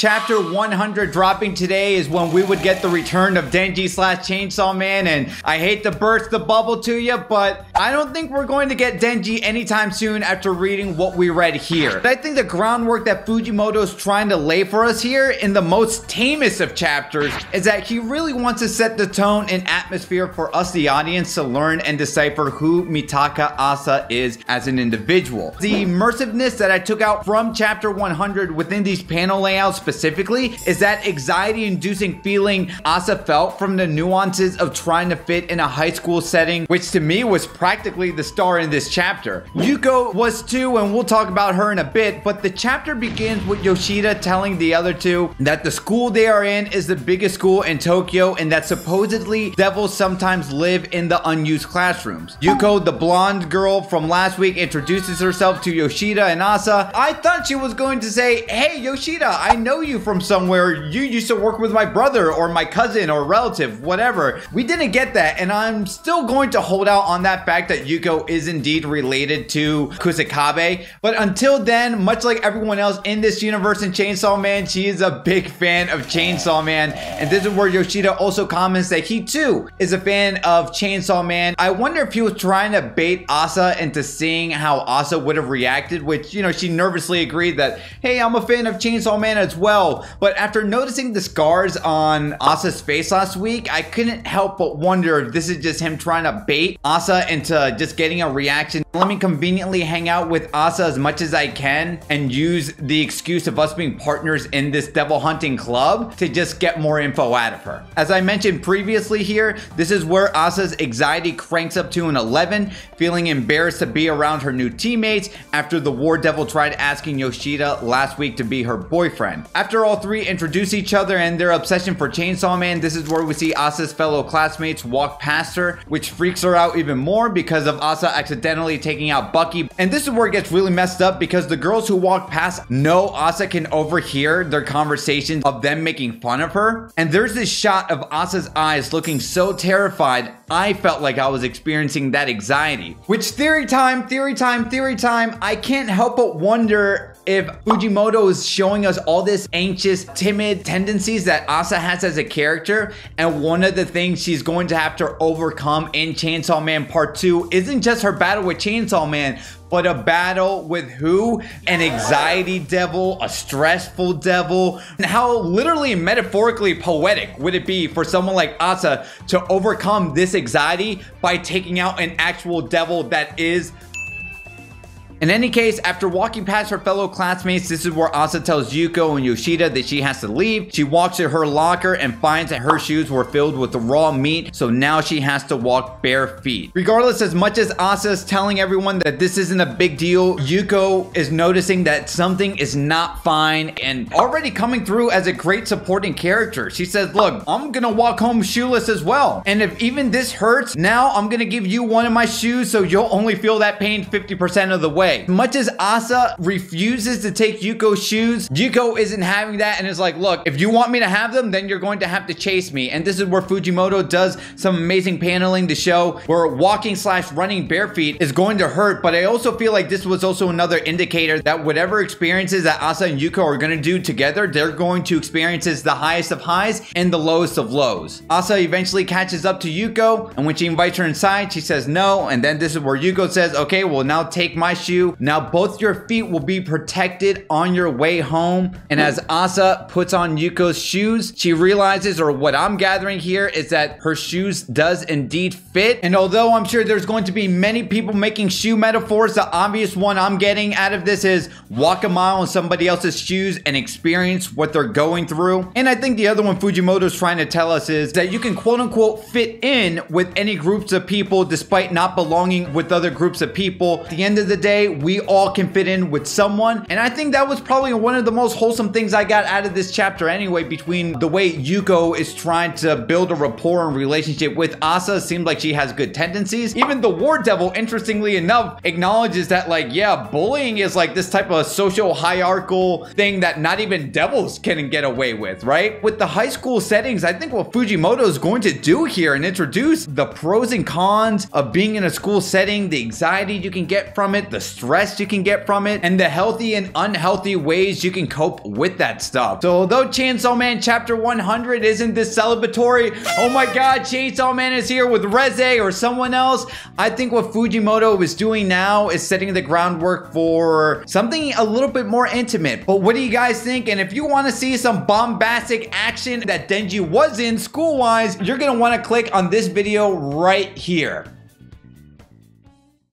chapter 100 dropping today is when we would get the return of Denji slash Chainsaw Man, and I hate to burst the bubble to you, but I don't think we're going to get Denji anytime soon after reading what we read here. But I think the groundwork that Fujimoto's trying to lay for us here in the most tamest of chapters is that he really wants to set the tone and atmosphere for us, the audience, to learn and decipher who Mitaka Asa is as an individual. The immersiveness that I took out from chapter 100 within these panel layouts specifically is that anxiety-inducing feeling Asa felt from the nuances of trying to fit in a high school setting, which to me was practically the star in this chapter. Yuko was too, and we'll talk about her in a bit, but the chapter begins with Yoshida telling the other two that the school they are in is the biggest school in Tokyo and that supposedly devils sometimes live in the unused classrooms. Yuko, the blonde girl from last week, introduces herself to Yoshida and Asa. I thought she was going to say, "Hey Yoshida, I know you from somewhere. You used to work with my brother or my cousin or relative, whatever." We didn't get that, and I'm still going to hold out on that fact that Yuko is indeed related to Kusakabe. But until then, much like everyone else in this universe in Chainsaw Man, she is a big fan of Chainsaw Man. And this is where Yoshida also comments that he too is a fan of Chainsaw Man. I wonder if he was trying to bait Asa into seeing how Asa would have reacted, which, you know, she nervously agreed that, hey, I'm a fan of Chainsaw Man as well. But after noticing the scars on Asa's face last week, I couldn't help but wonder if this is just him trying to bait Asa into just getting a reaction. Let me conveniently hang out with Asa as much as I can and use the excuse of us being partners in this devil hunting club to just get more info out of her. As I mentioned previously here, this is where Asa's anxiety cranks up to an 11, feeling embarrassed to be around her new teammates after the war devil tried asking Yoshida last week to be her boyfriend. After all three introduce each other and their obsession for Chainsaw Man, this is where we see Asa's fellow classmates walk past her, which freaks her out even more because of Asa accidentally taking out Bucky. And this is where it gets really messed up because the girls who walk past know Asa can overhear their conversations of them making fun of her. And there's this shot of Asa's eyes looking so terrified, I felt like I was experiencing that anxiety. Which theory time, I can't help but wonder if Fujimoto is showing us all this anxious, timid tendencies that Asa has as a character, and one of the things she's going to have to overcome in Chainsaw Man Part 2 isn't just her battle with Chainsaw Man, but a battle with who? An anxiety devil, a stressful devil. And how literally and metaphorically poetic would it be for someone like Asa to overcome this anxiety by taking out an actual devil that is. In any case, after walking past her fellow classmates, this is where Asa tells Yuko and Yoshida that she has to leave. She walks to her locker and finds that her shoes were filled with raw meat, so now she has to walk bare feet. Regardless, as much as Asa is telling everyone that this isn't a big deal, Yuko is noticing that something is not fine and already coming through as a great supporting character. She says, look, I'm gonna walk home shoeless as well. And if even this hurts, now I'm gonna give you one of my shoes so you'll only feel that pain 50% of the way. Much as Asa refuses to take Yuko's shoes, Yuko isn't having that and is like, look, if you want me to have them, then you're going to have to chase me. And this is where Fujimoto does some amazing paneling to show where walking slash running bare feet is going to hurt. But I also feel like this was also another indicator that whatever experiences that Asa and Yuko are going to do together, they're going to experience the highest of highs and the lowest of lows. Asa eventually catches up to Yuko, and when she invites her inside, she says no. And then this is where Yuko says, okay, well, now take my shoe. Now both your feet will be protected on your way home. And as Asa puts on Yuko's shoes, she realizes, or what I'm gathering here, is that her shoes does indeed fit. And although I'm sure there's going to be many people making shoe metaphors, the obvious one I'm getting out of this is walk a mile in somebody else's shoes and experience what they're going through. And I think the other one Fujimoto's trying to tell us is that you can quote unquote fit in with any groups of people despite not belonging with other groups of people. At the end of the day, we all can fit in with someone. And I think that was probably one of the most wholesome things I got out of this chapter anyway, between the way Yuko is trying to build a rapport and relationship with Asa. Seems like she has good tendencies. Even the war devil, interestingly enough, acknowledges that, like, yeah, bullying is like this type of social hierarchical thing that not even devils can get away with, right? With the high school settings, I think what Fujimoto is going to do here and introduce the pros and cons of being in a school setting, the anxiety you can get from it, the stress you can get from it, and the healthy and unhealthy ways you can cope with that stuff. So although Chainsaw Man chapter 100 isn't this celebratory, oh my god, Chainsaw Man is here with Reze or someone else, I think what Fujimoto is doing now is setting the groundwork for something a little bit more intimate. But what do you guys think? And if you want to see some bombastic action that Denji was in school-wise, you're gonna want to click on this video right here.